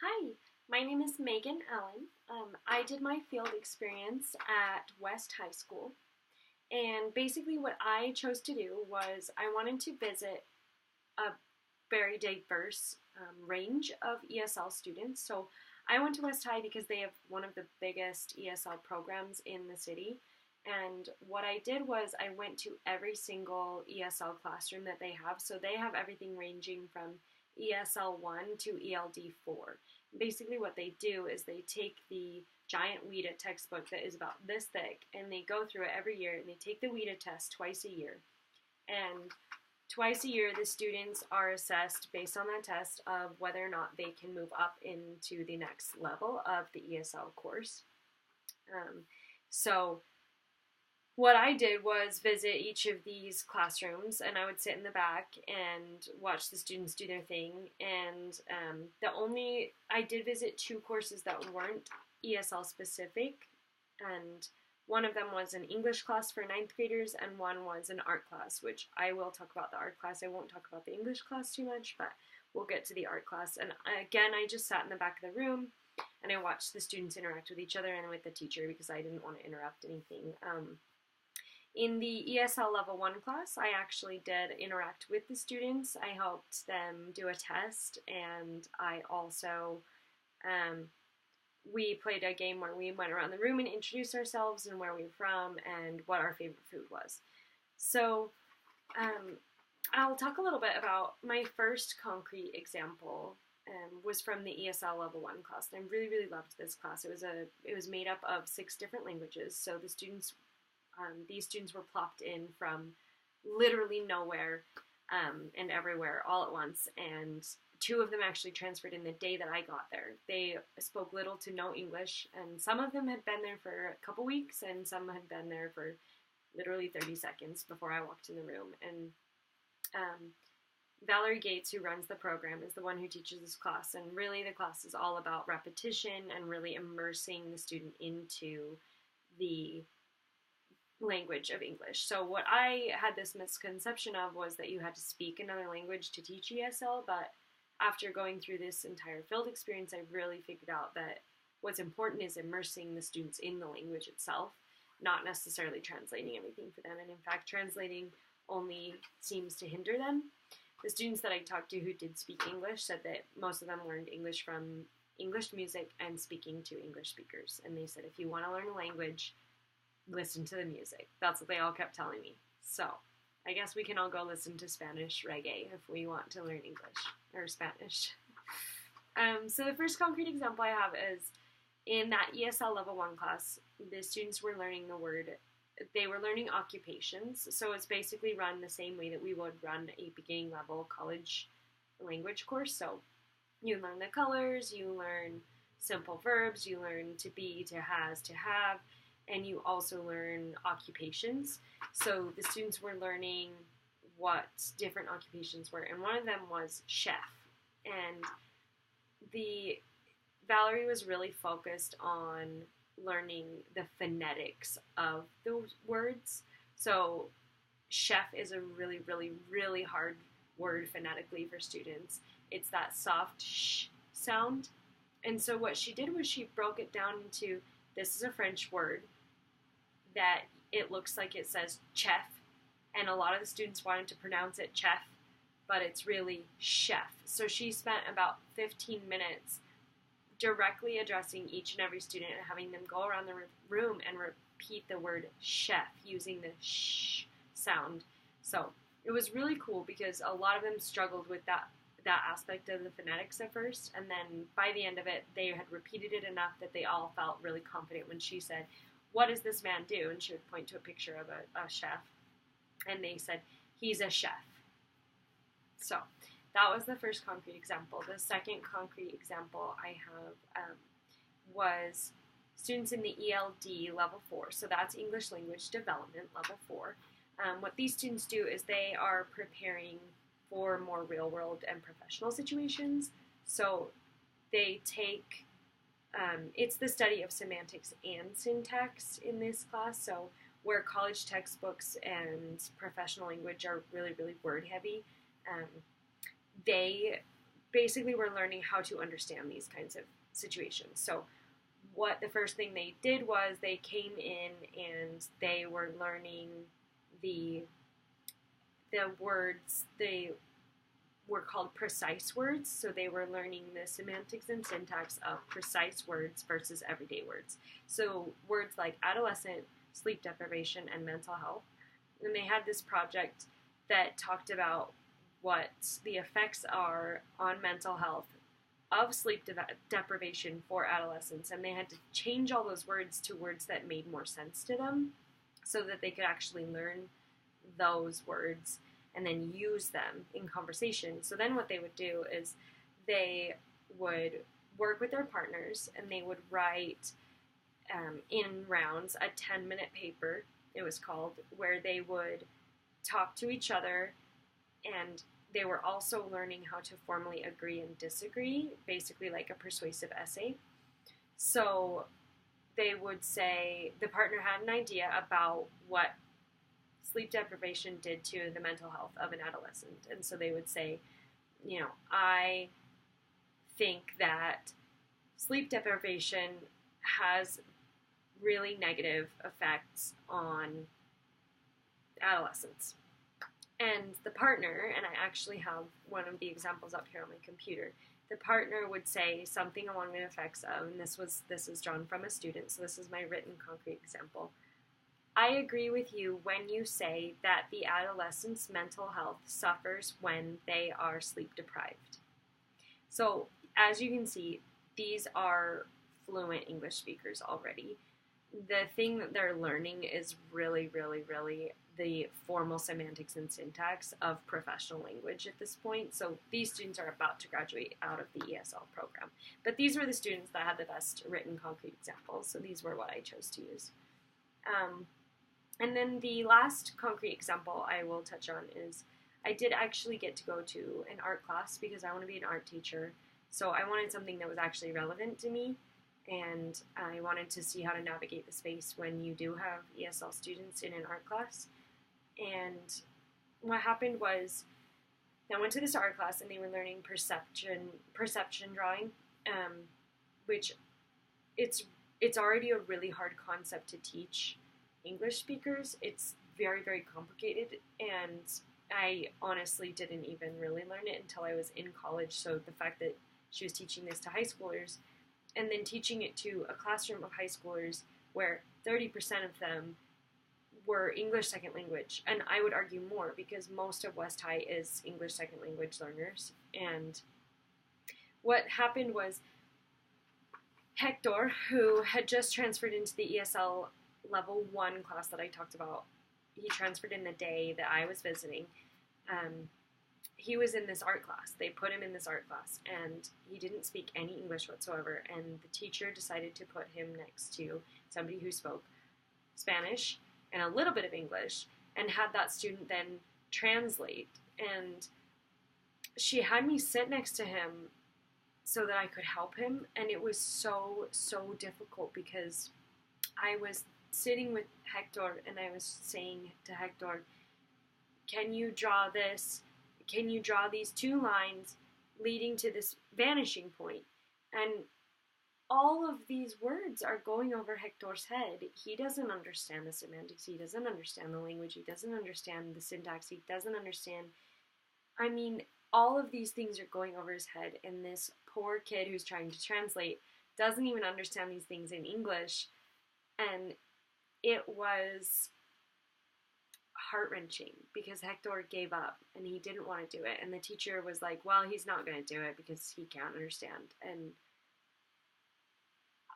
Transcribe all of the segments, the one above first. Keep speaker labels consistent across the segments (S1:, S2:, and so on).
S1: Hi, my name is Megan Allen. I did my field experience at West High School, and basically what I chose to do was I wanted to visit a very diverse range of ESL students. So I went to West High because they have one of the biggest ESL programs in the city. And what I did was I went to every single ESL classroom that they have. So they have everything ranging from ESL 1 to ELD 4. Basically what they do is they take the giant WIDA textbook that is about this thick and they go through it every year and they take the WIDA test twice a year. And twice a year, the students are assessed based on that test of whether or not they can move up into the next level of the ESL course. So what I did was visit each of these classrooms, and I would sit in the back and watch the students do their thing. And I did visit two courses that weren't ESL specific, and one of them was an English class for ninth graders, and one was an art class, which I will talk about the art class. I won't talk about the English class too much, but we'll get to the art class. And again, I just sat in the back of the room, and I watched the students interact with each other and with the teacher because I didn't want to interrupt anything. In the ESL Level 1 class, I actually did interact with the students. I helped them do a test, and I also we played a game where we went around the room and introduced ourselves and where we were from and what our favorite food was. So I'll talk a little bit about my first concrete example. Was from the ESL Level 1 class, and I really, really loved this class. It was made up of 6 different languages, so these students were plopped in from literally nowhere and everywhere all at once, and 2 of them actually transferred in the day that I got there. They spoke little to no English, and some of them had been there for a couple weeks, and some had been there for literally 30 seconds before I walked in the room. And Valerie Gates, who runs the program, is the one who teaches this class, and really the class is all about repetition and really immersing the student into the language of English. So what I had this misconception of was that you had to speak another language to teach ESL, but after going through this entire field experience, I really figured out that what's important is immersing the students in the language itself, not necessarily translating everything for them. And in fact, translating only seems to hinder them. The students that I talked to who did speak English said that most of them learned English from English music and speaking to English speakers. And they said, if you want to learn a language, listen to the music. That's what they all kept telling me. So I guess we can all go listen to Spanish reggae if we want to learn English or Spanish. So the first concrete example I have is in that ESL Level 1 class, the students were learning they were learning occupations. So it's basically run the same way that we would run a beginning level college language course. So you learn the colors, you learn simple verbs, you learn to be, to has, to have, and you also learn occupations. So the students were learning what different occupations were, and one of them was chef. And Valerie was really focused on learning the phonetics of those words. So chef is a really, really, really hard word phonetically for students. It's that soft sh sound. And so what she did was she broke it down into, this is a French word that it looks like it says chef, and a lot of the students wanted to pronounce it chef, but it's really chef. So she spent about 15 minutes directly addressing each and every student and having them go around the room and repeat the word chef using the sh sound. So it was really cool because a lot of them struggled with that aspect of the phonetics at first, and then by the end of it, they had repeated it enough that they all felt really confident when she said, "What does this man do?" And she would point to a picture of a chef, and they said, "He's a chef." So that was the first concrete example. The second concrete example I have was students in the ELD Level 4. So that's English Language Development Level 4. What these students do is they are preparing for more real-world and professional situations. So they take, it's the study of semantics and syntax in this class. So where college textbooks and professional language are really, really word-heavy, they basically we're learning how to understand these kinds of situations. So what the first thing they did was they came in and they were learning the words. They were called precise words, so they were learning the semantics and syntax of precise words versus everyday words. So words like adolescent, sleep deprivation, and mental health. And they had this project that talked about what the effects are on mental health of sleep deprivation for adolescents, and they had to change all those words to words that made more sense to them so that they could actually learn those words and then use them in conversation. So then what they would do is they would work with their partners and they would write in rounds a 10-minute paper, it was called, where they would talk to each other, and they were also learning how to formally agree and disagree, basically like a persuasive essay. So they would say the partner had an idea about what sleep deprivation did to the mental health of an adolescent. And so they would say, I think that sleep deprivation has really negative effects on adolescents. And the partner, and I actually have one of the examples up here on my computer, the partner would say something along the effects of, and this is drawn from a student, so this is my written concrete example. I agree with you when you say that the adolescent's mental health suffers when they are sleep deprived. So, as you can see, these are fluent English speakers already. The thing that they're learning is really, really, really the formal semantics and syntax of professional language at this point. So these students are about to graduate out of the ESL program. But these were the students that had the best written concrete examples, so these were what I chose to use. And then the last concrete example I will touch on is I did actually get to go to an art class because I want to be an art teacher. So I wanted something that was actually relevant to me, and I wanted to see how to navigate the space when you do have ESL students in an art class. And what happened was I went to this art class and they were learning perception drawing, which it's already a really hard concept to teach English speakers. It's very, very complicated, and I honestly didn't even really learn it until I was in college. So the fact that she was teaching this to high schoolers and then teaching it to a classroom of high schoolers where 30% of them were English second language, and I would argue more because most of West High is English second language learners. And what happened was Hector, who had just transferred into the ESL level 1 class that I talked about, he transferred in the day that I was visiting. He was in this art class. They put him in this art class, and he didn't speak any English whatsoever, and the teacher decided to put him next to somebody who spoke Spanish and a little bit of English, and had that student then translate. And she had me sit next to him so that I could help him, and it was so, so difficult because I was sitting with Hector and I was saying to Hector, can you draw this? Can you draw these 2 lines leading to this vanishing point? And all of these words are going over Hector's head. He doesn't understand the semantics. He doesn't understand the language. He doesn't understand the syntax. He doesn't understand. I mean, all of these things are going over his head, and this poor kid who's trying to translate doesn't even understand these things in English. And it was heart-wrenching because Hector gave up and he didn't want to do it. And the teacher was like, well, he's not going to do it because he can't understand. And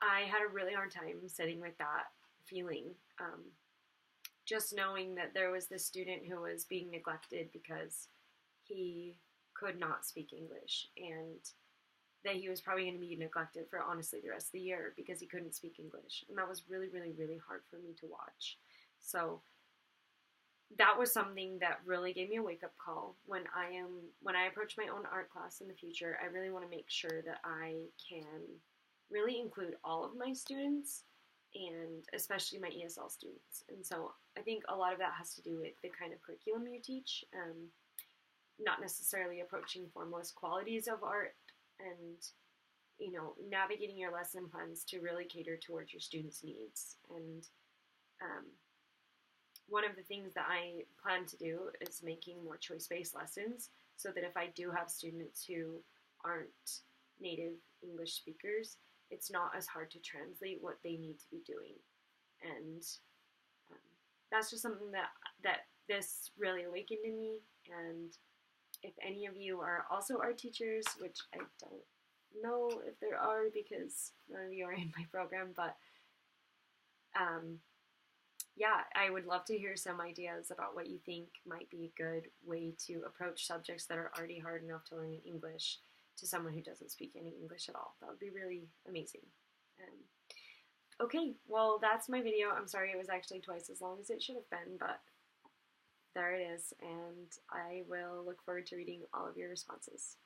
S1: I had a really hard time sitting with that feeling, just knowing that there was this student who was being neglected because he could not speak English, and that he was probably going to be neglected for honestly the rest of the year because he couldn't speak English. And that was really, really, really hard for me to watch. So that was something that really gave me a wake-up call. When I approach my own art class in the future, I really want to make sure that I can really include all of my students, and especially my ESL students. And so I think a lot of that has to do with the kind of curriculum you teach. not necessarily approaching formalist qualities of art, and navigating your lesson plans to really cater towards your students' needs. And one of the things that I plan to do is making more choice-based lessons, so that if I do have students who aren't native English speakers, it's not as hard to translate what they need to be doing. And that's just something that this really awakened in me. And if any of you are also art teachers, which I don't know if there are because none of you are in my program, but yeah, I would love to hear some ideas about what you think might be a good way to approach subjects that are already hard enough to learn in English to someone who doesn't speak any English at all. That would be really amazing. Okay, well, that's my video. I'm sorry it was actually twice as long as it should have been, but there it is, and I will look forward to reading all of your responses.